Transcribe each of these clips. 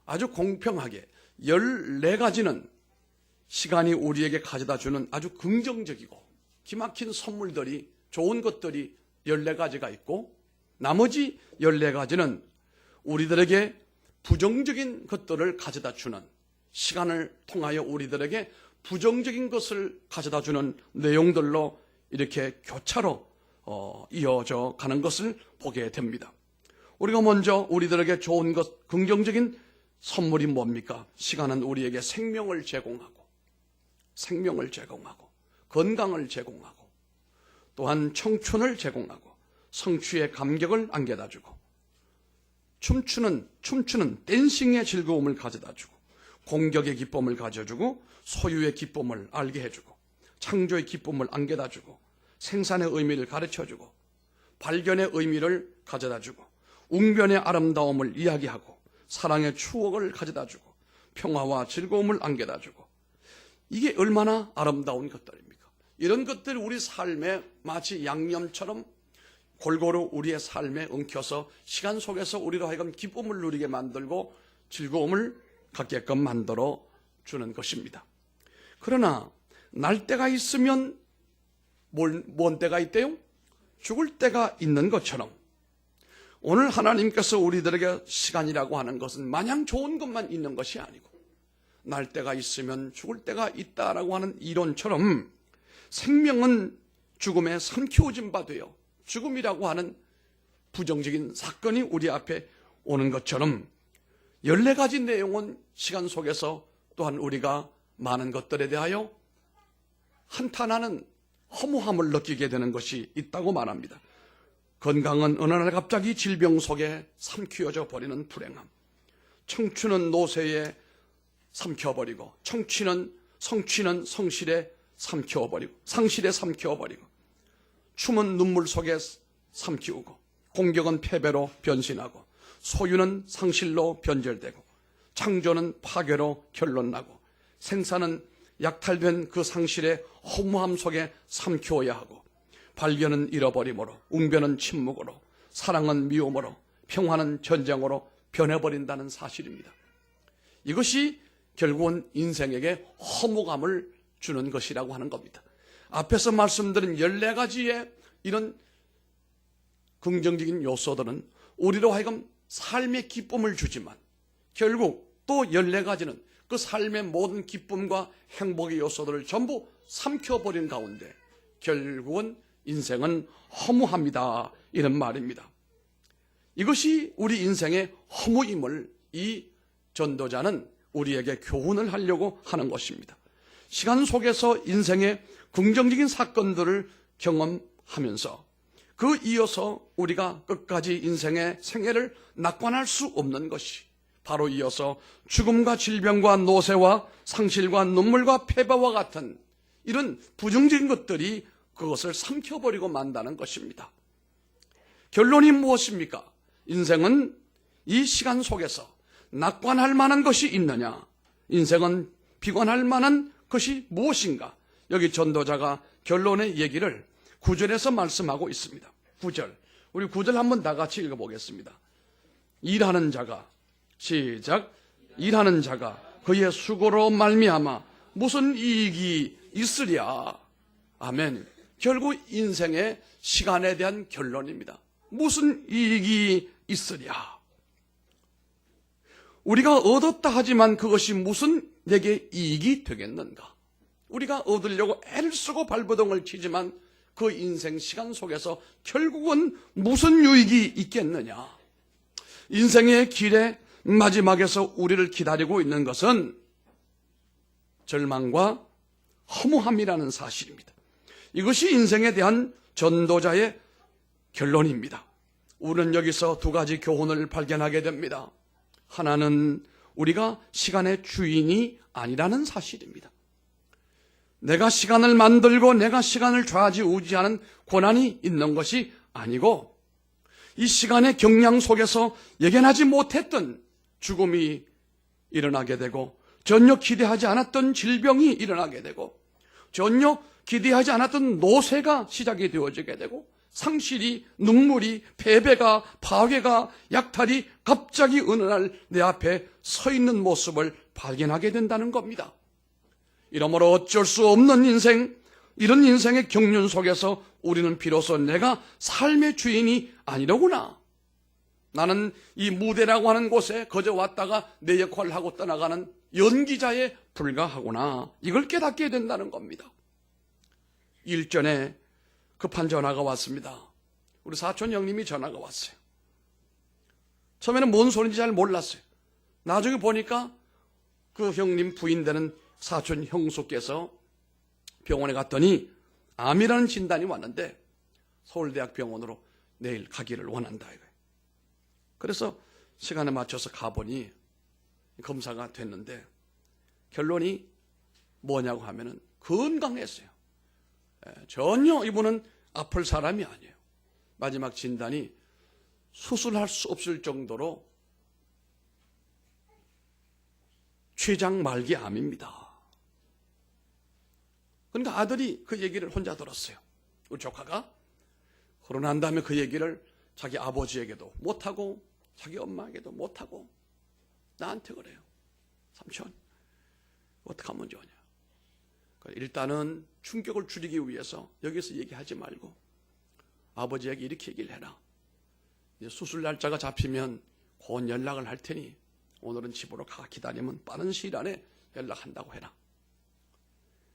아주 공평하게 14가지는 시간이 우리에게 가져다 주는 아주 긍정적이고 기막힌 선물들이, 좋은 것들이 14가지가 있고, 나머지 14가지는 우리들에게 부정적인 것들을 가져다 주는, 시간을 통하여 우리들에게 부정적인 것을 가져다 주는 내용들로 이렇게 교차로 이어져 가는 것을 보게 됩니다. 우리가 먼저 우리들에게 좋은 것, 긍정적인 선물이 뭡니까? 시간은 우리에게 생명을 제공하고 건강을 제공하고 또한 청춘을 제공하고 성취의 감격을 안겨다주고 춤추는 댄싱의 즐거움을 가져다주고 공격의 기쁨을 가져주고 소유의 기쁨을 알게 해주고 창조의 기쁨을 안겨다주고 생산의 의미를 가르쳐주고 발견의 의미를 가져다주고 웅변의 아름다움을 이야기하고 사랑의 추억을 가져다주고 평화와 즐거움을 안겨다주고, 이게 얼마나 아름다운 것들입니까? 이런 것들이 우리 삶에 마치 양념처럼 골고루 우리의 삶에 엉켜서 시간 속에서 우리로 하여금 기쁨을 누리게 만들고 즐거움을 갖게끔 만들어 주는 것입니다. 그러나 날 때가 있으면 뭔 때가 있대요? 죽을 때가 있는 것처럼 오늘 하나님께서 우리들에게 시간이라고 하는 것은 마냥 좋은 것만 있는 것이 아니고 날 때가 있으면 죽을 때가 있다라고 하는 이론처럼 생명은 죽음에 삼키워진 바 되어 죽음이라고 하는 부정적인 사건이 우리 앞에 오는 것처럼 14가지 내용은 시간 속에서 또한 우리가 많은 것들에 대하여 한탄하는 허무함을 느끼게 되는 것이 있다고 말합니다. 건강은 어느 날 갑자기 질병 속에 삼키워져 버리는 불행함, 청춘은 노쇠에 삼켜버리고 성취는 상실에 삼켜버리고 춤은 눈물 속에 삼키우고 공격은 패배로 변신하고 소유는 상실로 변절되고 창조는 파괴로 결론나고 생산은 약탈된 그 상실의 허무함 속에 삼키워야 하고 발견은 잃어버림으로 웅변은 침묵으로 사랑은 미움으로 평화는 전쟁으로 변해버린다는 사실입니다. 이것이 결국은 인생에게 허무감을 주는 것이라고 하는 겁니다. 앞에서 말씀드린 14가지의 이런 긍정적인 요소들은 우리로 하여금 삶의 기쁨을 주지만 결국 또 14가지는 그 삶의 모든 기쁨과 행복의 요소들을 전부 삼켜버린 가운데 결국은 인생은 허무합니다. 이런 말입니다. 이것이 우리 인생의 허무임을 이 전도자는 우리에게 교훈을 하려고 하는 것입니다. 시간 속에서 인생의 긍정적인 사건들을 경험하면서 그 이어서 우리가 끝까지 인생의 생애를 낙관할 수 없는 것이 바로 이어서 죽음과 질병과 노쇠와 상실과 눈물과 패배와 같은 이런 부정적인 것들이 그것을 삼켜버리고 만다는 것입니다. 결론이 무엇입니까? 인생은 이 시간 속에서 낙관할 만한 것이 있느냐? 인생은 비관할 만한 것이 무엇인가? 여기 전도자가 결론의 얘기를 9절에서 말씀하고 있습니다. 9절. 우리 9절 한번 다 같이 읽어보겠습니다. 일하는 자가, 시작. 일하는 자가 그의 수고로 말미암아 무슨 이익이 있으랴. 아멘. 결국 인생의 시간에 대한 결론입니다. 무슨 이익이 있으랴. 우리가 얻었다 하지만 그것이 무슨 내게 이익이 되겠는가? 우리가 얻으려고 애를 쓰고 발버둥을 치지만 그 인생 시간 속에서 결국은 무슨 유익이 있겠느냐? 인생의 길의 마지막에서 우리를 기다리고 있는 것은 절망과 허무함이라는 사실입니다. 이것이 인생에 대한 전도자의 결론입니다. 우리는 여기서 두 가지 교훈을 발견하게 됩니다. 하나는 우리가 시간의 주인이 아니라는 사실입니다. 내가 시간을 만들고 내가 시간을 좌지우지하는 권한이 있는 것이 아니고 이 시간의 경량 속에서 예견하지 못했던 죽음이 일어나게 되고 전혀 기대하지 않았던 질병이 일어나게 되고 전혀 기대하지 않았던 노쇠가 시작이 되어지게 되고 상실이, 눈물이, 패배가, 파괴가, 약탈이 갑자기 어느 날 내 앞에 서 있는 모습을 발견하게 된다는 겁니다. 이러므로 어쩔 수 없는 인생, 이런 인생의 경륜 속에서 우리는 비로소 내가 삶의 주인이 아니로구나. 나는 이 무대라고 하는 곳에 거저 왔다가 내 역할을 하고 떠나가는 연기자에 불과하구나. 이걸 깨닫게 된다는 겁니다. 일전에 급한 전화가 왔습니다. 우리 사촌 형님이 전화가 왔어요. 처음에는 뭔 소리인지 잘 몰랐어요. 나중에 보니까 그 형님 부인 되는 사촌 형수께서 병원에 갔더니 암이라는 진단이 왔는데 서울대학병원으로 내일 가기를 원한다 이거예요. 그래서 시간에 맞춰서 가보니 검사가 됐는데 결론이 뭐냐고 하면은 건강했어요. 전혀 이분은 아플 사람이 아니에요. 마지막 진단이 수술할 수 없을 정도로 췌장 말기 암입니다. 그러니까 아들이 그 얘기를 혼자 들었어요. 우리 조카가. 그러고 난 다음에 그 얘기를 자기 아버지에게도 못하고 자기 엄마에게도 못하고 나한테 그래요. 삼촌, 어떻게 하면 좋으냐. 일단은 충격을 줄이기 위해서 여기서 얘기하지 말고 아버지에게 이렇게 얘기를 해라. 이제 수술 날짜가 잡히면 곧 연락을 할 테니 오늘은 집으로 가 기다리면 빠른 시일 안에 연락한다고 해라.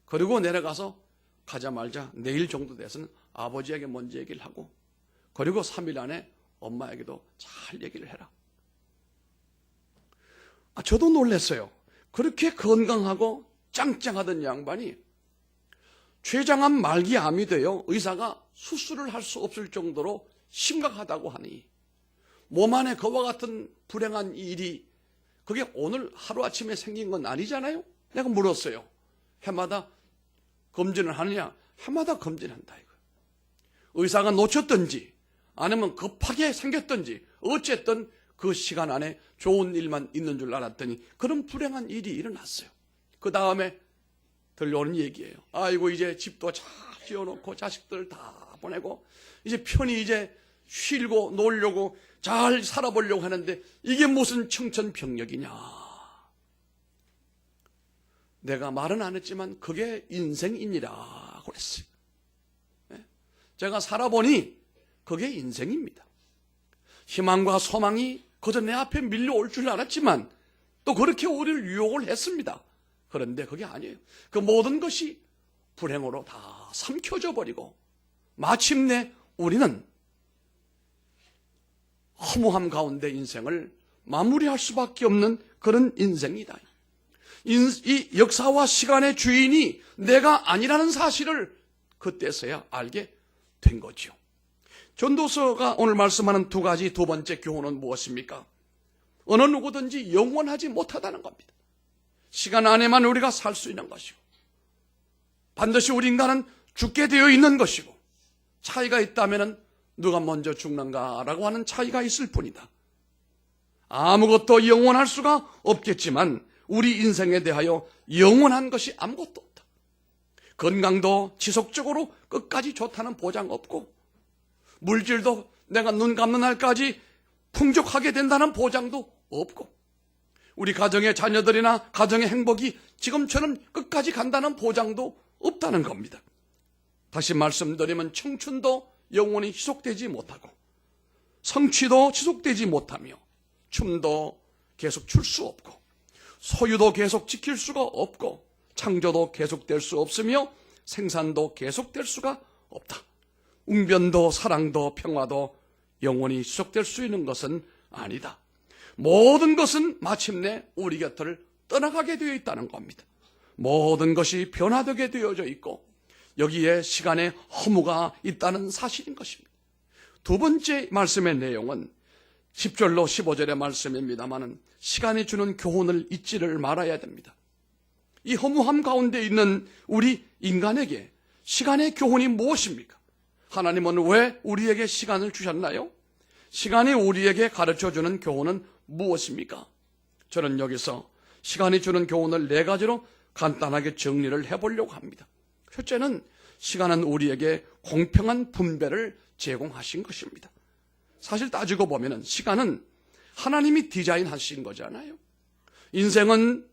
그리고 내려가서 가자마자 내일 정도 돼서는 아버지에게 먼저 얘기를 하고 그리고 3일 안에 엄마에게도 잘 얘기를 해라. 저도 놀랐어요. 그렇게 건강하고 짱짱하던 양반이 췌장암 말기암이 되어 의사가 수술을 할 수 없을 정도로 심각하다고 하니 몸 안에 그와 같은 불행한 일이 그게 오늘 하루아침에 생긴 건 아니잖아요. 내가 물었어요. 해마다 검진을 하느냐? 해마다 검진한다 이거. 의사가 놓쳤든지 아니면 급하게 생겼든지 어쨌든 그 시간 안에 좋은 일만 있는 줄 알았더니 그런 불행한 일이 일어났어요. 그 다음에 들려오는 얘기예요. 아이고 이제 집도 잘 지어놓고 자식들 다 보내고 이제 편히 이제 쉬고 놀려고 잘 살아보려고 하는데 이게 무슨 청천벽력이냐. 내가 말은 안 했지만 그게 인생이니라 그랬어요. 제가 살아보니 그게 인생입니다. 희망과 소망이 그저 내 앞에 밀려올 줄 알았지만 또 그렇게 우리를 유혹을 했습니다. 그런데 그게 아니에요. 그 모든 것이 불행으로 다 삼켜져 버리고 마침내 우리는 허무함 가운데 인생을 마무리할 수밖에 없는 그런 인생이다. 이 역사와 시간의 주인이 내가 아니라는 사실을 그때서야 알게 된 거죠. 전도서가 오늘 말씀하는 두 번째 교훈은 무엇입니까? 어느 누구든지 영원하지 못하다는 겁니다. 시간 안에만 우리가 살 수 있는 것이고 반드시 우리 인간은 죽게 되어 있는 것이고 차이가 있다면 누가 먼저 죽는가라고 하는 차이가 있을 뿐이다. 아무것도 영원할 수가 없겠지만 우리 인생에 대하여 영원한 것이 아무것도 없다. 건강도 지속적으로 끝까지 좋다는 보장 없고 물질도 내가 눈 감는 날까지 풍족하게 된다는 보장도 없고 우리 가정의 자녀들이나 가정의 행복이 지금처럼 끝까지 간다는 보장도 없다는 겁니다. 다시 말씀드리면 청춘도 영원히 희속되지 못하고 성취도 지속되지 못하며 춤도 계속 출 수 없고 소유도 계속 지킬 수가 없고 창조도 계속될 수 없으며 생산도 계속될 수가 없다. 웅변도 사랑도 평화도 영원히 지속될 수 있는 것은 아니다. 모든 것은 마침내 우리 곁을 떠나가게 되어 있다는 겁니다. 모든 것이 변화되게 되어져 있고 여기에 시간의 허무가 있다는 사실인 것입니다. 두 번째 말씀의 내용은 10절로 15절의 말씀입니다만 시간이 주는 교훈을 잊지를 말아야 됩니다. 이 허무함 가운데 있는 우리 인간에게 시간의 교훈이 무엇입니까? 하나님은 왜 우리에게 시간을 주셨나요? 시간이 우리에게 가르쳐주는 교훈은 무엇입니까? 저는 여기서 시간이 주는 교훈을 4가지로 간단하게 정리를 해보려고 합니다. 첫째는 시간은 우리에게 공평한 분배를 제공하신 것입니다. 사실 따지고 보면은 시간은 하나님이 디자인하신 거잖아요. 인생은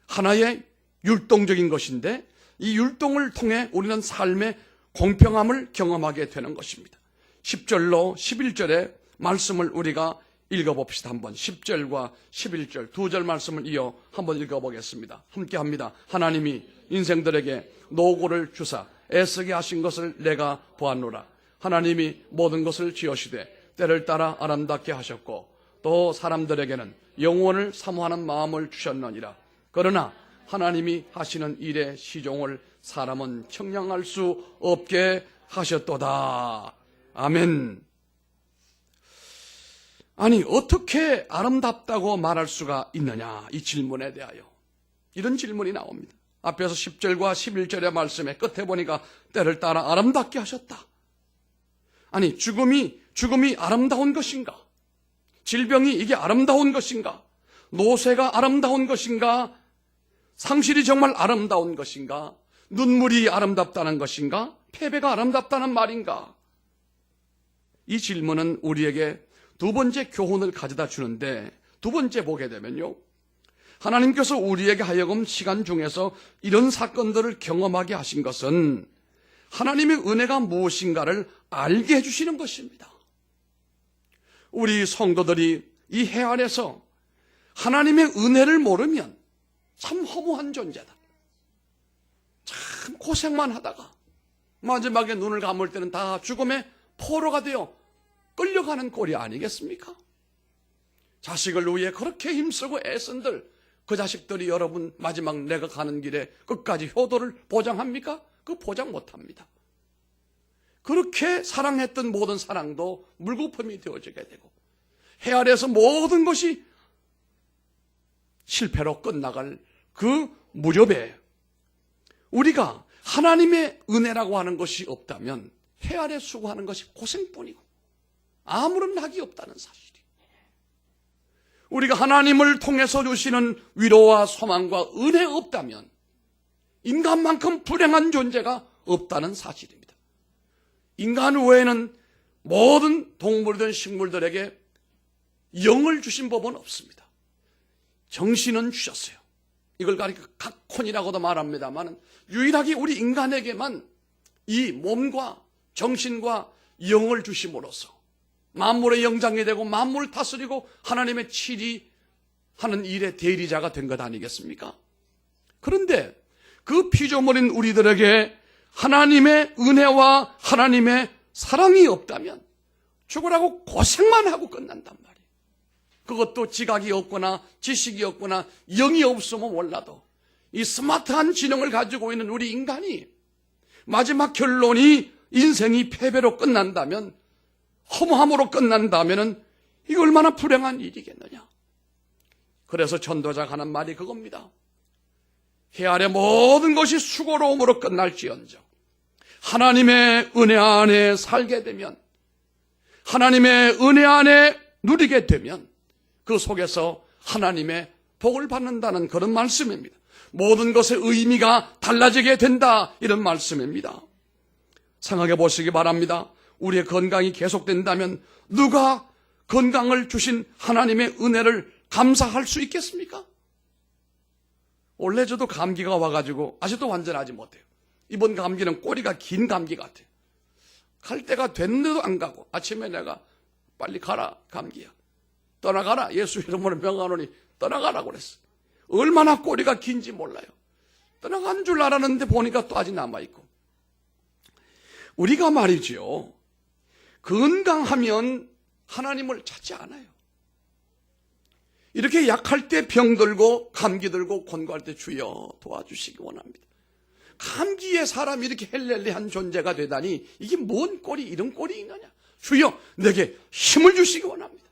하나의 율동적인 것인데 이 율동을 통해 우리는 삶의 공평함을 경험하게 되는 것입니다. 10절로 11절의 말씀을 우리가 읽어봅시다. 한번 10절과 11절 두 절 말씀을 이어 한번 읽어보겠습니다. 함께 합니다. 하나님이 인생들에게 노고를 주사 애쓰게 하신 것을 내가 보았노라. 하나님이 모든 것을 지으시되 때를 따라 아름답게 하셨고 또 사람들에게는 영원을 사모하는 마음을 주셨느니라. 그러나 하나님이 하시는 일의 시종을 사람은 청량할 수 없게 하셨도다. 아멘. 아니, 어떻게 아름답다고 말할 수가 있느냐, 이 질문에 대하여 이런 질문이 나옵니다. 앞에서 10절과 11절의 말씀에 끝에 보니까 때를 따라 아름답게 하셨다. 아니, 죽음이 아름다운 것인가? 질병이 이게 아름다운 것인가? 노쇠가 아름다운 것인가? 상실이 정말 아름다운 것인가? 눈물이 아름답다는 것인가? 패배가 아름답다는 말인가? 이 질문은 우리에게 두 번째 교훈을 가져다 주는데, 두 번째 보게 되면요, 하나님께서 우리에게 하여금 시간 중에서 이런 사건들을 경험하게 하신 것은 하나님의 은혜가 무엇인가를 알게 해주시는 것입니다. 우리 성도들이 이 해 안에서 하나님의 은혜를 모르면 참 허무한 존재다. 참 고생만 하다가 마지막에 눈을 감을 때는 다 죽음의 포로가 되어 끌려가는 꼴이 아니겠습니까? 자식을 위해 그렇게 힘쓰고 애쓴들, 그 자식들이 여러분 마지막 내가 가는 길에 끝까지 효도를 보장합니까? 그 보장 못합니다. 그렇게 사랑했던 모든 사랑도 물거품이 되어지게 되고 해 아래에서 모든 것이 실패로 끝나갈 그 무렵에 우리가 하나님의 은혜라고 하는 것이 없다면 해 아래 수고하는 것이 고생뿐이고 아무런 낙이 없다는 사실이, 우리가 하나님을 통해서 주시는 위로와 소망과 은혜 없다면 인간만큼 불행한 존재가 없다는 사실입니다. 인간 외에는 모든 동물이든 식물들에게 영을 주신 법은 없습니다. 정신은 주셨어요. 이걸 가리켜 각혼이라고도 말합니다만 유일하게 우리 인간에게만 이 몸과 정신과 영을 주심으로써 만물의 영장이 되고 만물을 다스리고 하나님의 치리하는 일의 대리자가 된 것 아니겠습니까? 그런데 그 피조물인 우리들에게 하나님의 은혜와 하나님의 사랑이 없다면 죽으라고 고생만 하고 끝난단 말이에요. 그것도 지각이 없거나 지식이 없거나 영이 없으면 몰라도 이 스마트한 지능을 가지고 있는 우리 인간이 마지막 결론이 인생이 패배로 끝난다면, 허무함으로 끝난다면 이거 얼마나 불행한 일이겠느냐. 그래서 전도자가 하는 말이 그겁니다. 해 아래 모든 것이 수고로움으로 끝날지언정 하나님의 은혜 안에 살게 되면, 하나님의 은혜 안에 누리게 되면 그 속에서 하나님의 복을 받는다는 그런 말씀입니다. 모든 것의 의미가 달라지게 된다, 이런 말씀입니다. 생각해 보시기 바랍니다. 우리의 건강이 계속된다면 누가 건강을 주신 하나님의 은혜를 감사할 수 있겠습니까? 원래 저도 감기가 와가지고 아직도 완전하지 못해요. 이번 감기는 꼬리가 긴 감기 같아요. 갈 때가 됐는데도 안 가고, 아침에 내가 빨리 가라 감기야, 떠나가라, 예수 이름으로 명하노니 떠나가라고 그랬어. 얼마나 꼬리가 긴지 몰라요. 떠나간 줄 알았는데 보니까 또 아직 남아있고. 우리가 말이죠, 건강하면 하나님을 찾지 않아요. 이렇게 약할 때 병들고 감기 들고 권고할 때 주여 도와주시기 원합니다. 감기에 사람이 이렇게 헬렐레한 존재가 되다니 이게 뭔 꼴이 이런 꼴이 있느냐. 주여 내게 힘을 주시기 원합니다.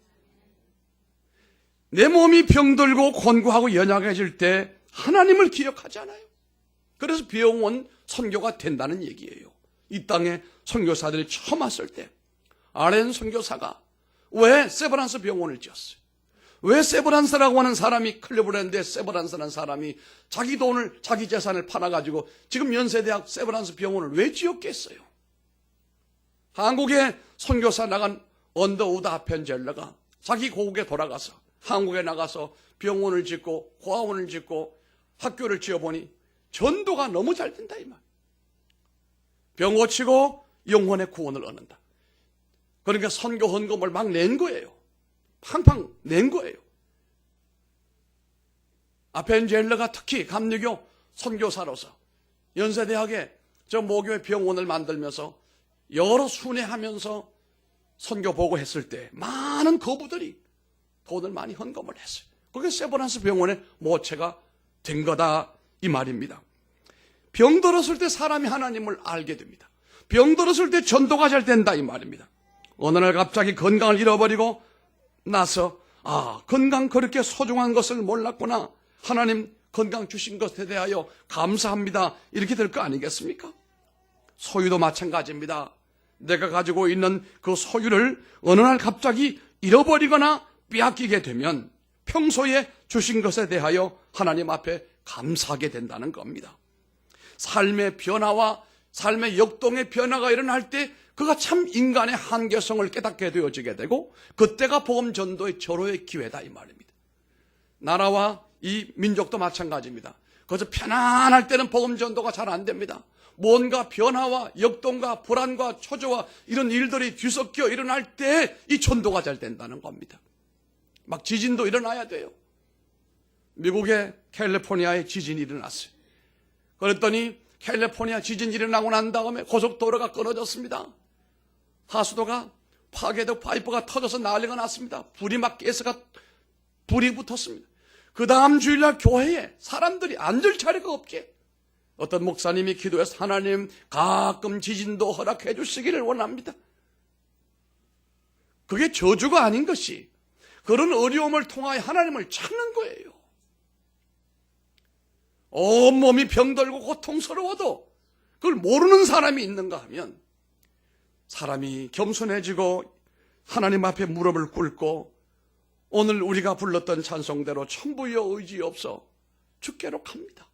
내 몸이 병들고 권고하고 연약해질 때 하나님을 기억하잖아요. 그래서 병원 선교가 된다는 얘기예요. 이 땅에 선교사들이 처음 왔을 때 아렌 선교사가 왜 세브란스 병원을 지었어요? 왜 세브란스라고 하는 사람이 클리브랜드에 세브란스라는 사람이 자기 돈을, 자기 재산을 팔아가지고 지금 연세대학 세브란스 병원을 왜 지었겠어요? 한국에 선교사 나간 언더우드 아펜젤러가 자기 고국에 돌아가서 한국에 나가서 병원을 짓고 고아원을 짓고 학교를 지어보니 전도가 너무 잘 된다 이 말. 병 고치고 영혼의 구원을 얻는다. 그러니까 선교 헌금을 막 낸 거예요. 팡팡 낸 거예요. 아펜젤러가 특히 감리교 선교사로서 연세대학에 저 모교의 병원을 만들면서 여러 순회하면서 선교 보고했을 때 많은 거부들이 돈을 많이 헌금을 했어요. 그게 세브란스 병원의 모체가 된 거다 이 말입니다. 병 들었을 때 사람이 하나님을 알게 됩니다. 병 들었을 때 전도가 잘 된다 이 말입니다. 어느 날 갑자기 건강을 잃어버리고 나서 건강 그렇게 소중한 것을 몰랐구나. 하나님 건강 주신 것에 대하여 감사합니다. 이렇게 될 거 아니겠습니까? 소유도 마찬가지입니다. 내가 가지고 있는 그 소유를 어느 날 갑자기 잃어버리거나 빼앗기게 되면 평소에 주신 것에 대하여 하나님 앞에 감사하게 된다는 겁니다. 삶의 변화와 삶의 역동의 변화가 일어날 때 그가 참 인간의 한계성을 깨닫게 되어지게 되고 그때가 복음 전도의 절호의 기회다 이 말입니다. 나라와 이 민족도 마찬가지입니다. 그래서 편안할 때는 복음 전도가 잘 안 됩니다. 뭔가 변화와 역동과 불안과 초조와 이런 일들이 뒤섞여 일어날 때 이 전도가 잘 된다는 겁니다. 막 지진도 일어나야 돼요. 미국의 캘리포니아에 지진이 일어났어요. 그랬더니 캘리포니아 지진 일어나고 난 다음에 고속도로가 끊어졌습니다. 하수도가 파괴되고 파이프가 터져서 난리가 났습니다. 불이 막 가스가 불이 붙었습니다. 그 다음 주일날 교회에 사람들이 앉을 자리가 없게 어떤 목사님이 기도해서 하나님 가끔 지진도 허락해 주시기를 원합니다. 그게 저주가 아닌 것이 그런 어려움을 통하여 하나님을 찾는 거예요. 온몸이 병들고 고통스러워도 그걸 모르는 사람이 있는가 하면 사람이 겸손해지고 하나님 앞에 무릎을 꿇고 오늘 우리가 불렀던 찬송대로 천부여 의지 없어 주께로 갑니다.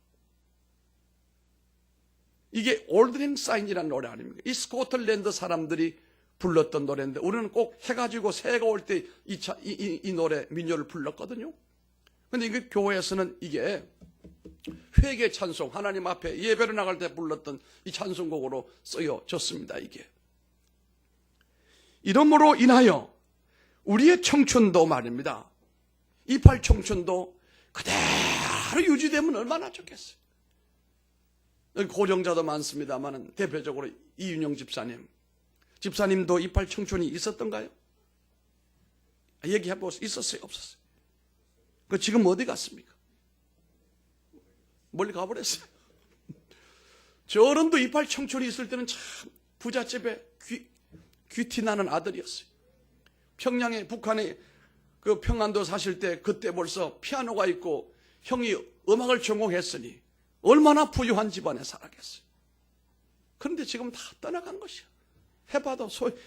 이게 올드링 사인이라는 노래 아닙니까? 이 스코틀랜드 사람들이 불렀던 노래인데 우리는 꼭 해가지고 새해가 올 때 이 노래 민요를 불렀거든요. 근데 이게 교회에서는 이게 회개 찬송, 하나님 앞에 예배를 나갈 때 불렀던 이 찬송곡으로 쓰여졌습니다. 이게 이러므로 인하여 우리의 청춘도 말입니다. 28 청춘도 그대로 유지되면 얼마나 좋겠어요. 고령자도 많습니다만 대표적으로 이윤영 집사님도 28 청춘이 있었던가요? 얘기해보세요. 있었어요? 없었어요? 그 지금 어디 갔습니까? 멀리 가버렸어요. 저런도 28 청춘이 있을 때는 참 부잣집에 귀티 나는 아들이었어요. 평양에 북한에 그 평안도 사실 때 그때 벌써 피아노가 있고 형이 음악을 전공했으니 얼마나 부유한 집안에 살았겠어요. 그런데 지금 다 떠나간 것이야.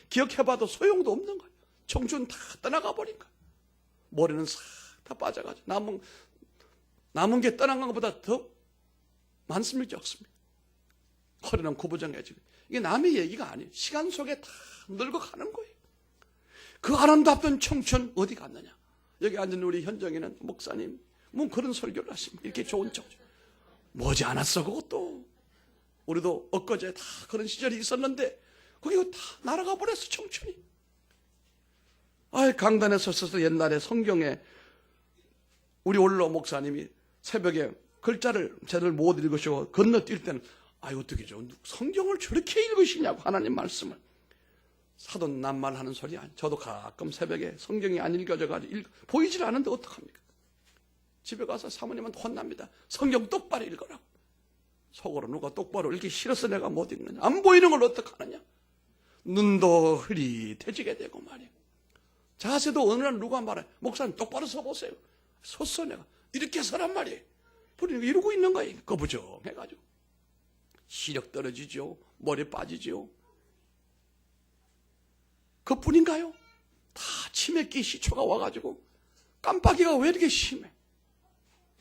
기억해봐도 소용도 없는 거예요. 청춘 다 떠나가 버린 거예요. 머리는 싹 다 빠져가지고 남은 게 떠난 것보다 더 많습니까? 적습니까? 허리는 구부정해지고 이게 남의 얘기가 아니에요. 시간 속에 다 늙어가는 거예요. 그 아름답던 청춘 어디 갔느냐? 여기 앉은 우리 현정이는 목사님 뭐 그런 설교를 하십니까? 이렇게 좋은 청춘 머지 않았어 그것도. 우리도 엊그제 다 그런 시절이 있었는데 그게 다 날아가 버렸어 청춘이. 강단에 섰어서 옛날에 성경에 우리 올로 목사님이 새벽에 글자를 제대로 못 읽으시고 건너뛸 때는 어떻게 성경을 저렇게 읽으시냐고 하나님 말씀을. 사돈 낱말하는 소리 아니. 저도 가끔 새벽에 성경이 안 읽어져가지고 보이질 않은데 어떡합니까? 집에 가서 사모님한테 혼납니다. 성경 똑바로 읽으라고. 속으로 누가 똑바로 읽기 싫어서 내가 못 읽느냐. 안 보이는 걸 어떡하느냐. 눈도 흐릿해지게 되고 말이에요. 자세도 어느 날 누가 말해. 목사님 똑바로 서보세요. 섰어 내가. 이렇게 서란 말이에요. 그러니까 이러고 있는 거예요. 거부정해가지고. 시력 떨어지죠. 머리 빠지죠. 그뿐인가요? 다 치매기 시초가 와가지고 깜빡이가 왜 이렇게 심해?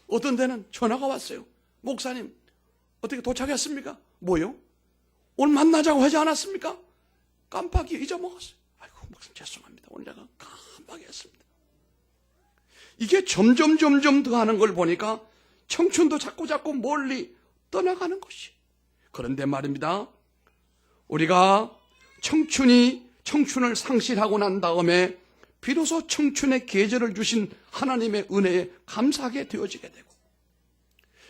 어떤 데는 전화가 왔어요. 목사님 어떻게 도착했습니까? 뭐요? 오늘 만나자고 하지 않았습니까? 깜빡이 잊어먹었어요. 아이고, 목사님 죄송합니다. 오늘 내가 깜빡이 했습니다. 이게 점점 더 하는 걸 보니까 청춘도 자꾸 멀리 떠나가는 것이. 그런데 말입니다. 우리가 청춘을 상실하고 난 다음에 비로소 청춘의 계절을 주신 하나님의 은혜에 감사하게 되어지게 되고,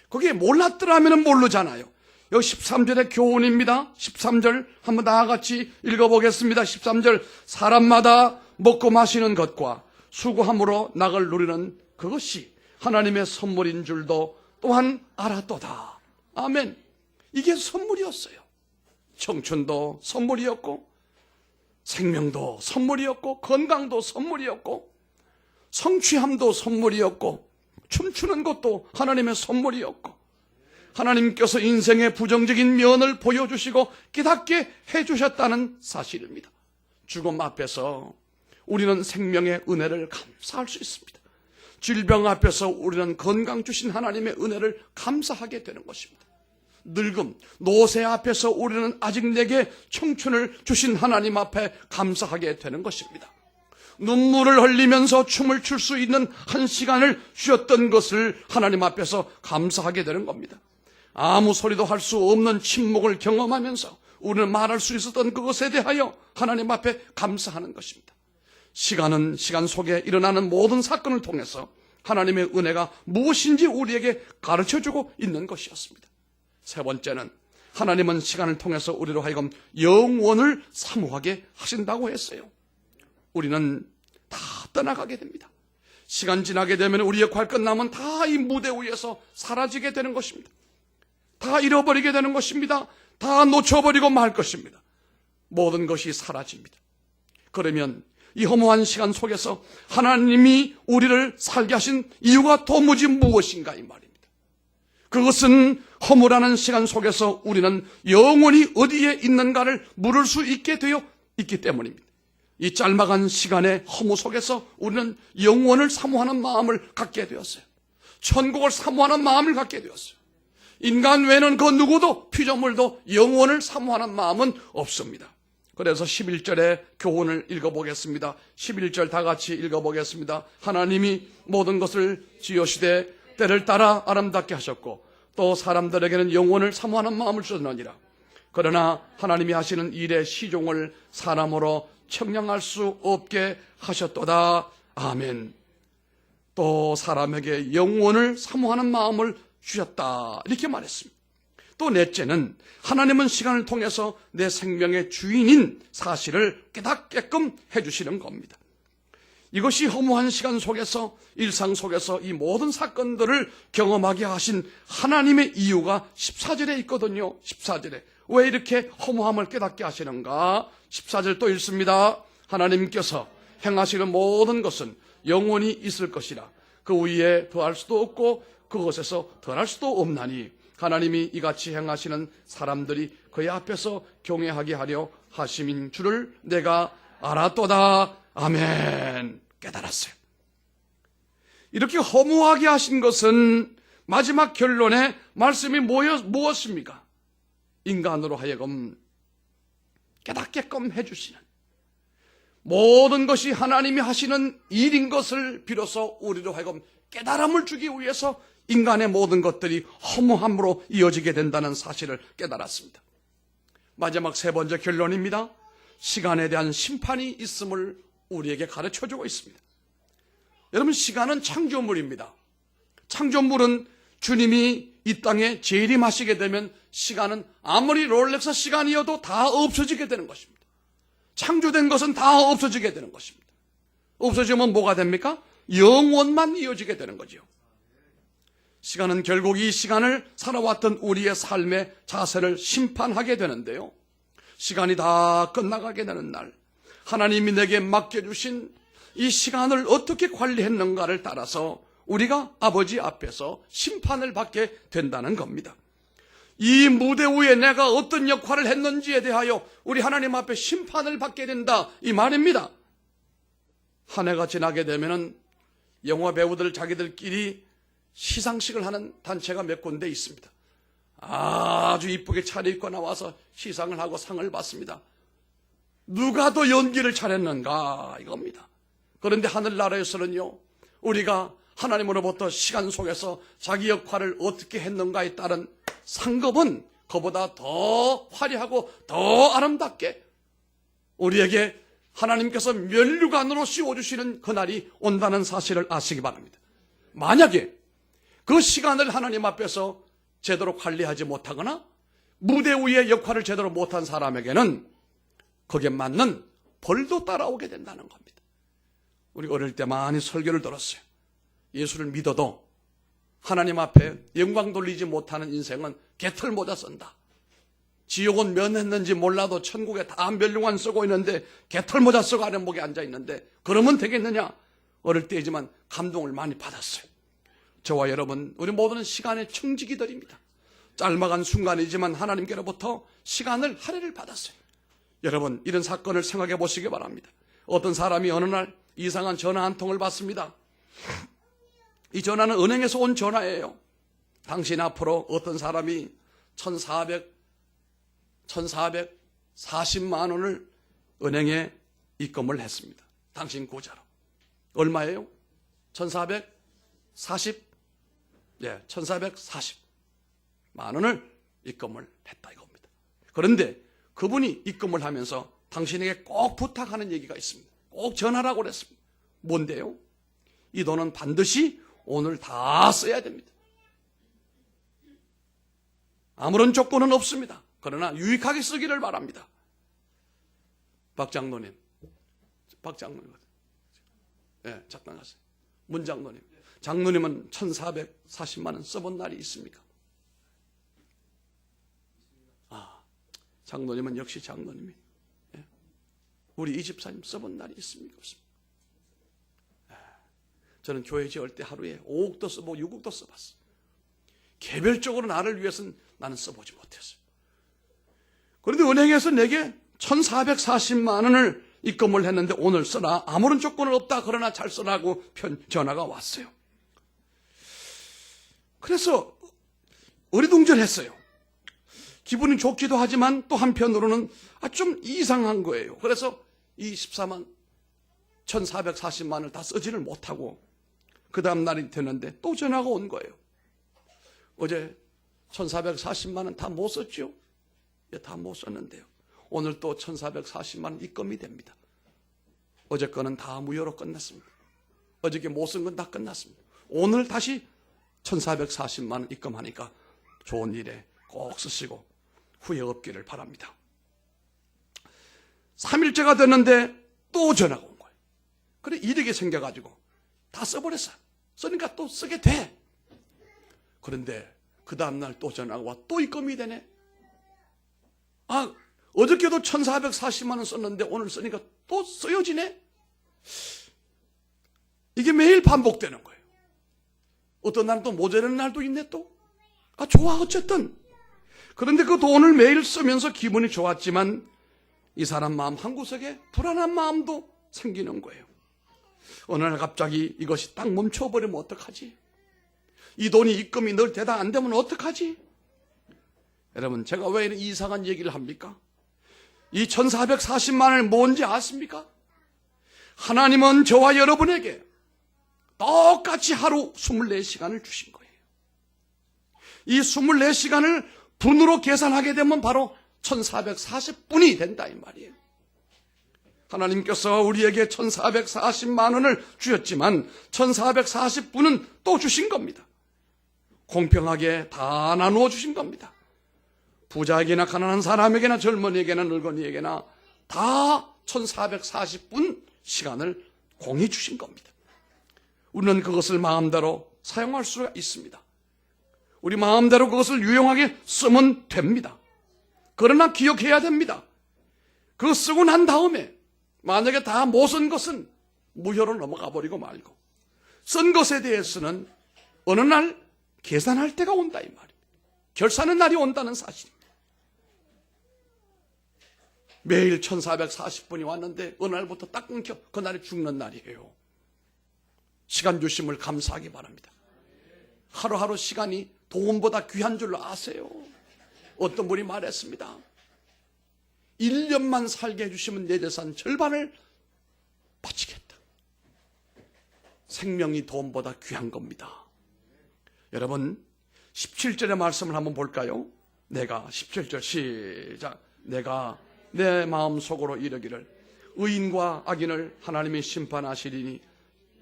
거기에 몰랐더라면 모르잖아요. 여기 13절의 교훈입니다. 13절 한번 다 같이 읽어보겠습니다. 13절, 사람마다 먹고 마시는 것과 수고함으로 낙을 누리는 그것이 하나님의 선물인 줄도 또한 알았도다. 아멘. 이게 선물이었어요. 청춘도 선물이었고, 생명도 선물이었고, 건강도 선물이었고, 성취함도 선물이었고, 춤추는 것도 하나님의 선물이었고, 하나님께서 인생의 부정적인 면을 보여주시고 깨닫게 해주셨다는 사실입니다. 죽음 앞에서 우리는 생명의 은혜를 감사할 수 있습니다. 질병 앞에서 우리는 건강 주신 하나님의 은혜를 감사하게 되는 것입니다. 늙음, 노쇠 앞에서 우리는 아직 내게 청춘을 주신 하나님 앞에 감사하게 되는 것입니다. 눈물을 흘리면서 춤을 출 수 있는 한 시간을 주셨던 것을 하나님 앞에서 감사하게 되는 겁니다. 아무 소리도 할 수 없는 침묵을 경험하면서 우리는 말할 수 있었던 그것에 대하여 하나님 앞에 감사하는 것입니다. 시간은 시간 속에 일어나는 모든 사건을 통해서 하나님의 은혜가 무엇인지 우리에게 가르쳐주고 있는 것이었습니다. 세 번째는, 하나님은 시간을 통해서 우리로 하여금 영원을 사모하게 하신다고 했어요. 우리는 다 떠나가게 됩니다. 시간 지나게 되면 우리의 역할 끝나면 다 이 무대 위에서 사라지게 되는 것입니다. 다 잃어버리게 되는 것입니다. 다 놓쳐버리고 말 것입니다. 모든 것이 사라집니다. 그러면 이 허무한 시간 속에서 하나님이 우리를 살게 하신 이유가 도무지 무엇인가 이 말입니다. 그것은 허무라는 시간 속에서 우리는 영원히 어디에 있는가를 물을 수 있게 되어 있기 때문입니다. 이 짤막한 시간의 허무 속에서 우리는 영원을 사모하는 마음을 갖게 되었어요. 천국을 사모하는 마음을 갖게 되었어요. 인간 외에는 그 누구도 피조물도 영원을 사모하는 마음은 없습니다. 그래서 11절의 교훈을 읽어보겠습니다. 11절 다 같이 읽어보겠습니다. 하나님이 모든 것을 지으시되 때를 따라 아름답게 하셨고 또 사람들에게는 영원을 사모하는 마음을 주셨느니라. 그러나 하나님이 하시는 일의 시종을 사람으로 청량할 수 없게 하셨도다. 아멘. 또 사람에게 영원을 사모하는 마음을 주셨다. 이렇게 말했습니다. 또 넷째는, 하나님은 시간을 통해서 내 생명의 주인인 사실을 깨닫게끔 해주시는 겁니다. 이것이 허무한 시간 속에서, 일상 속에서 이 모든 사건들을 경험하게 하신 하나님의 이유가 14절에 있거든요. 14절에. 왜 이렇게 허무함을 깨닫게 하시는가? 14절 또 읽습니다. 하나님께서 행하시는 모든 것은 영원히 있을 것이라. 그 위에 더할 수도 없고 그것에서 덜할 수도 없나니 하나님이 이같이 행하시는 사람들이 그의 앞에서 경외하게 하려 하심인 줄을 내가 알았도다. 아멘. 깨달았어요. 이렇게 허무하게 하신 것은 마지막 결론의 말씀이 무엇입니까? 인간으로 하여금 깨닫게끔 해주시는, 모든 것이 하나님이 하시는 일인 것을 비로소 우리로 하여금 깨달음을 주기 위해서 인간의 모든 것들이 허무함으로 이어지게 된다는 사실을 깨달았습니다. 마지막 세 번째 결론입니다. 시간에 대한 심판이 있음을 우리에게 가르쳐주고 있습니다. 여러분, 시간은 창조물입니다. 창조물은 주님이 이 땅에 재림하시게 되면 시간은 아무리 롤렉스 시간이어도 다 없어지게 되는 것입니다. 창조된 것은 다 없어지게 되는 것입니다. 없어지면 뭐가 됩니까? 영원만 이어지게 되는 거죠. 시간은 결국 이 시간을 살아왔던 우리의 삶의 자세를 심판하게 되는데요. 시간이 다 끝나가게 되는 날, 하나님이 내게 맡겨주신 이 시간을 어떻게 관리했는가를 따라서 우리가 아버지 앞에서 심판을 받게 된다는 겁니다. 이 무대 위에 내가 어떤 역할을 했는지에 대하여 우리 하나님 앞에 심판을 받게 된다, 이 말입니다. 한 해가 지나게 되면은 영화 배우들 자기들끼리 시상식을 하는 단체가 몇 군데 있습니다. 아주 이쁘게 차려입고 나와서 시상을 하고 상을 받습니다. 누가 더 연기를 잘했는가 이겁니다. 그런데 하늘나라에서는요, 우리가 하나님으로부터 시간 속에서 자기 역할을 어떻게 했는가에 따른 상급은 그보다 더 화려하고 더 아름답게 우리에게 하나님께서 면류관으로 씌워주시는 그날이 온다는 사실을 아시기 바랍니다. 만약에 그 시간을 하나님 앞에서 제대로 관리하지 못하거나 무대 위의 역할을 제대로 못한 사람에게는 거기에 맞는 벌도 따라오게 된다는 겁니다. 우리 어릴 때 많이 설교를 들었어요. 예수를 믿어도 하나님 앞에 영광 돌리지 못하는 인생은 개털모자 쓴다. 지옥은 면했는지 몰라도 천국에 다 면류관 쓰고 있는데 개털모자 쓰고 아랫목에 앉아있는데 그러면 되겠느냐? 어릴 때이지만 감동을 많이 받았어요. 저와 여러분, 우리 모두는 시간의 청지기들입니다. 짤막한 순간이지만 하나님께로부터 시간을 할애를 받았어요. 여러분, 이런 사건을 생각해 보시기 바랍니다. 어떤 사람이 어느 날 이상한 전화 한 통을 받습니다. 이 전화는 은행에서 온 전화예요. 당신 앞으로 어떤 사람이 1440만 원을 은행에 입금을 했습니다. 당신 계좌로. 얼마예요? 1440만 원을 입금을 했다 이겁니다. 그런데 그분이 입금을 하면서 당신에게 꼭 부탁하는 얘기가 있습니다. 꼭 전하라고 그랬습니다. 뭔데요? 이 돈은 반드시 오늘 다 써야 됩니다. 아무런 조건은 없습니다. 그러나 유익하게 쓰기를 바랍니다. 박 장로님, 예, 잠깐 가세요. 문 장로님, 장로님은 1440만 원 써본 날이 있습니까? 장로님은 역시 장로님이. 예. 우리 이 집사님 써본 날이 있습니까? 없습니까? 예. 저는 교회 지을 때 하루에 5억도 써보고 6억도 써봤어요. 개별적으로 나를 위해서는 나는 써보지 못했어요. 그런데 은행에서 내게 1440만 원을 입금을 했는데 오늘 써라. 아무런 조건은 없다. 그러나 잘 써라고 전화가 왔어요. 그래서 어리둥절했어요. 기분이 좋기도 하지만 또 한편으로는 좀 이상한 거예요. 그래서 이 1440만 원을 다 쓰지를 못하고 그 다음 날이 됐는데 또 전화가 온 거예요. 어제 1440만 원 다 못 썼죠? 예, 다 못 썼는데요. 오늘 또 1440만 원 입금이 됩니다. 어제 거는 다 무효로 끝났습니다. 어저께 못 쓴 건 다 끝났습니다. 오늘 다시 1440만 원 입금하니까 좋은 일에 꼭 쓰시고 후회 없기를 바랍니다. 3일째가 됐는데 또 전화가 온 거예요. 그래 이력이 생겨가지고 다 써버렸어요. 쓰니까 또 쓰게 돼. 그런데 그 다음날 또 전화가 와 또 입금이 되네. 어저께도 1440만 원 썼는데 오늘 쓰니까 또 쓰여지네. 이게 매일 반복되는 거예요. 어떤 날은 또 모자라는 날도 있네 또. 좋아 어쨌든. 그런데 그 돈을 매일 쓰면서 기분이 좋았지만 이 사람 마음 한구석에 불안한 마음도 생기는 거예요. 어느 날 갑자기 이것이 딱 멈춰버리면 어떡하지? 이 돈이 입금이 늘 대답 안 되면 어떡하지? 여러분 제가 왜 이런 이상한 얘기를 합니까? 이 1440만 원이 뭔지 아십니까? 하나님은 저와 여러분에게 똑같이 하루 24시간을 주신 거예요. 이 24시간을 분으로 계산하게 되면 바로 1440분이 된다 이 말이에요. 하나님께서 우리에게 1440만 원을 주셨지만 1440분은 또 주신 겁니다. 공평하게 다 나누어 주신 겁니다. 부자에게나 가난한 사람에게나 젊은이에게나 늙은이에게나 다 1440분 시간을 공히 주신 겁니다. 우리는 그것을 마음대로 사용할 수가 있습니다. 우리 마음대로 그것을 유용하게 쓰면 됩니다. 그러나 기억해야 됩니다. 그거 쓰고 난 다음에 만약에 다 못 쓴 것은 무효로 넘어가 버리고 말고 쓴 것에 대해서는 어느 날 계산할 때가 온다 이 말입니다. 결산의 날이 온다는 사실입니다. 매일 1440분이 왔는데 어느 날부터 딱 끊겨 그날이 죽는 날이에요. 시간 주심을 감사하기 바랍니다. 하루하루 시간이 돈보다 귀한 줄로 아세요? 어떤 분이 말했습니다. 1년만 살게 해주시면 내 재산 절반을 바치겠다. 생명이 돈보다 귀한 겁니다. 여러분 17절의 말씀을 한번 볼까요? 내가 17절 시작. 내가 내 마음속으로 이르기를 의인과 악인을 하나님이 심판하시리니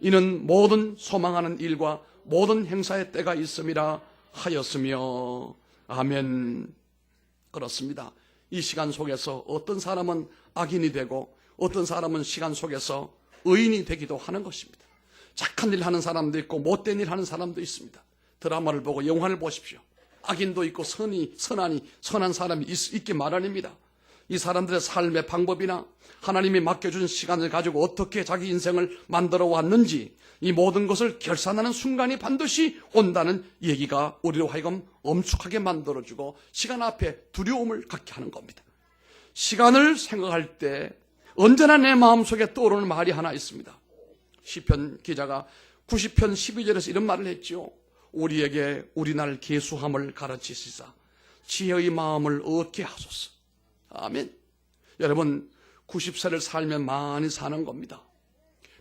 이는 모든 소망하는 일과 모든 행사의 때가 있음이라 하였으며. 아멘. 그렇습니다. 이 시간 속에서 어떤 사람은 악인이 되고 어떤 사람은 시간 속에서 의인이 되기도 하는 것입니다. 착한 일 하는 사람도 있고 못된 일 하는 사람도 있습니다. 드라마를 보고 영화를 보십시오. 악인도 있고 선한 사람이 있기 마련입니다. 이 사람들의 삶의 방법이나 하나님이 맡겨준 시간을 가지고 어떻게 자기 인생을 만들어 왔는지 이 모든 것을 결산하는 순간이 반드시 온다는 얘기가 우리로 하여금 엄숙하게 만들어주고 시간 앞에 두려움을 갖게 하는 겁니다. 시간을 생각할 때 언제나 내 마음속에 떠오르는 말이 하나 있습니다. 시편 기자가 90편 12절에서 이런 말을 했지요. 우리에게 우리날 계수함을 가르치시사 지혜의 마음을 얻게 하소서. 아멘. 여러분 90세를 살면 많이 사는 겁니다.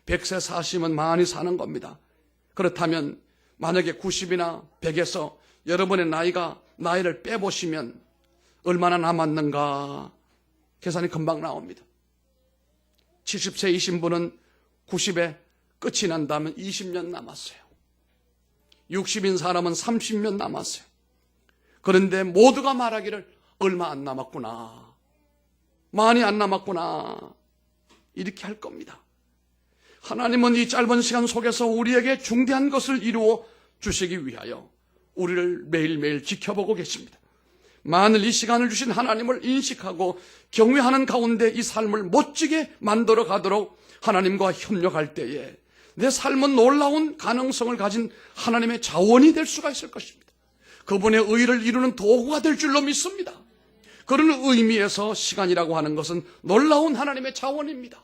100세 사시면 많이 사는 겁니다. 그렇다면 만약에 90이나 100에서 여러분의 나이를 빼보시면 얼마나 남았는가 계산이 금방 나옵니다. 70세이신 분은 90에 끝이 난다면 20년 남았어요. 60인 사람은 30년 남았어요. 그런데 모두가 말하기를 얼마 안 남았구나, 많이 안 남았구나 이렇게 할 겁니다. 하나님은 이 짧은 시간 속에서 우리에게 중대한 것을 이루어 주시기 위하여 우리를 매일매일 지켜보고 계십니다. 만일 이 시간을 주신 하나님을 인식하고 경외하는 가운데 이 삶을 멋지게 만들어 가도록 하나님과 협력할 때에 내 삶은 놀라운 가능성을 가진 하나님의 자원이 될 수가 있을 것입니다. 그분의 의를 이루는 도구가 될 줄로 믿습니다. 그런 의미에서 시간이라고 하는 것은 놀라운 하나님의 자원입니다.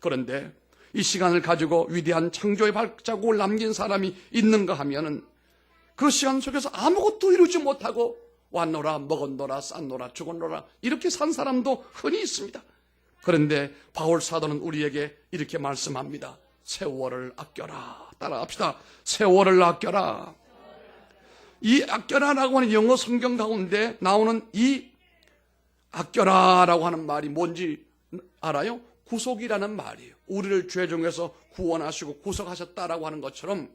그런데 이 시간을 가지고 위대한 창조의 발자국을 남긴 사람이 있는가 하면은 그 시간 속에서 아무것도 이루지 못하고 왔노라 먹었노라 쌌노라 죽었노라 이렇게 산 사람도 흔히 있습니다. 그런데 바울 사도는 우리에게 이렇게 말씀합니다. 세월을 아껴라. 따라합시다. 세월을 아껴라. 이 아껴라라고 하는 영어 성경 가운데 나오는 이 아껴라라고 하는 말이 뭔지 알아요? 구속이라는 말이에요. 우리를 죄 중에서 구원하시고 구속하셨다라고 하는 것처럼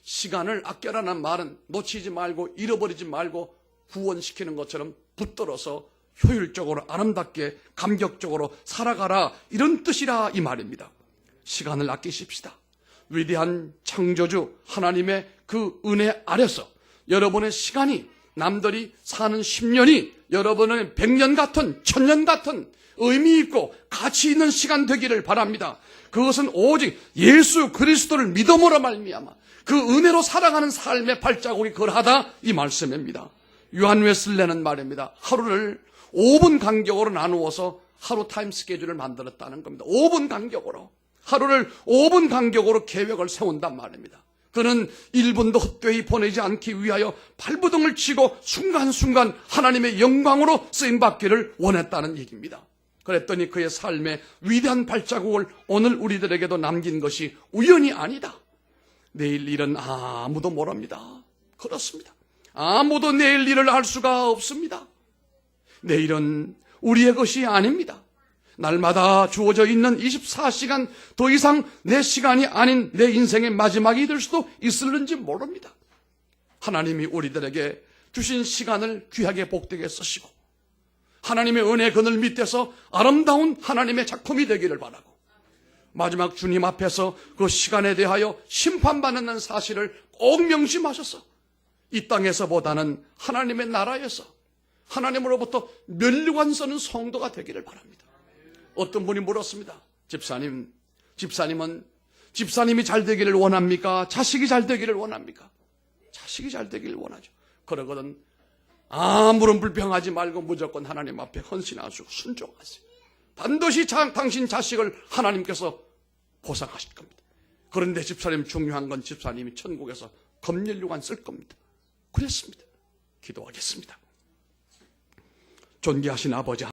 시간을 아껴라는 말은 놓치지 말고 잃어버리지 말고 구원시키는 것처럼 붙들어서 효율적으로 아름답게 감격적으로 살아가라 이런 뜻이라 이 말입니다. 시간을 아끼십시다. 위대한 창조주 하나님의 그 은혜 아래서 여러분의 시간이 남들이 사는 10년이 여러분의 100년 같은 1000년 같은 의미 있고 가치 있는 시간 되기를 바랍니다. 그것은 오직 예수 그리스도를 믿음으로 말미암아 그 은혜로 살아가는 삶의 발자국이 그러하다 이 말씀입니다. 요한 웨슬레는 말입니다. 하루를 5분 간격으로 나누어서 하루 타임 스케줄을 만들었다는 겁니다. 5분 간격으로. 하루를 5분 간격으로 계획을 세운단 말입니다. 그는 1분도 헛되이 보내지 않기 위하여 발버둥을 치고 순간순간 하나님의 영광으로 쓰임받기를 원했다는 얘기입니다. 그랬더니 그의 삶의 위대한 발자국을 오늘 우리들에게도 남긴 것이 우연이 아니다. 내일 일은 아무도 모릅니다. 그렇습니다. 아무도 내일 일을 알 수가 없습니다. 내일은 우리의 것이 아닙니다. 날마다 주어져 있는 24시간 더 이상 내 시간이 아닌 내 인생의 마지막이 될 수도 있을는지 모릅니다. 하나님이 우리들에게 주신 시간을 귀하게 복되게 쓰시고 하나님의 은혜 그늘 밑에서 아름다운 하나님의 작품이 되기를 바라고 마지막 주님 앞에서 그 시간에 대하여 심판받는 사실을 꼭 명심하셔서 이 땅에서보다는 하나님의 나라에서 하나님으로부터 면류관 서는 성도가 되기를 바랍니다. 어떤 분이 물었습니다. 집사님이 잘 되기를 원합니까? 자식이 잘 되기를 원합니까? 자식이 잘 되기를 원하죠. 그러거든 아무런 불평하지 말고 무조건 하나님 앞에 헌신하시고 순종하세요. 반드시 당신 자식을 하나님께서 보상하실 겁니다. 그런데 집사님 중요한 건 집사님이 천국에서 검열류관 쓸 겁니다. 그랬습니다. 기도하겠습니다. 존귀하신 아버지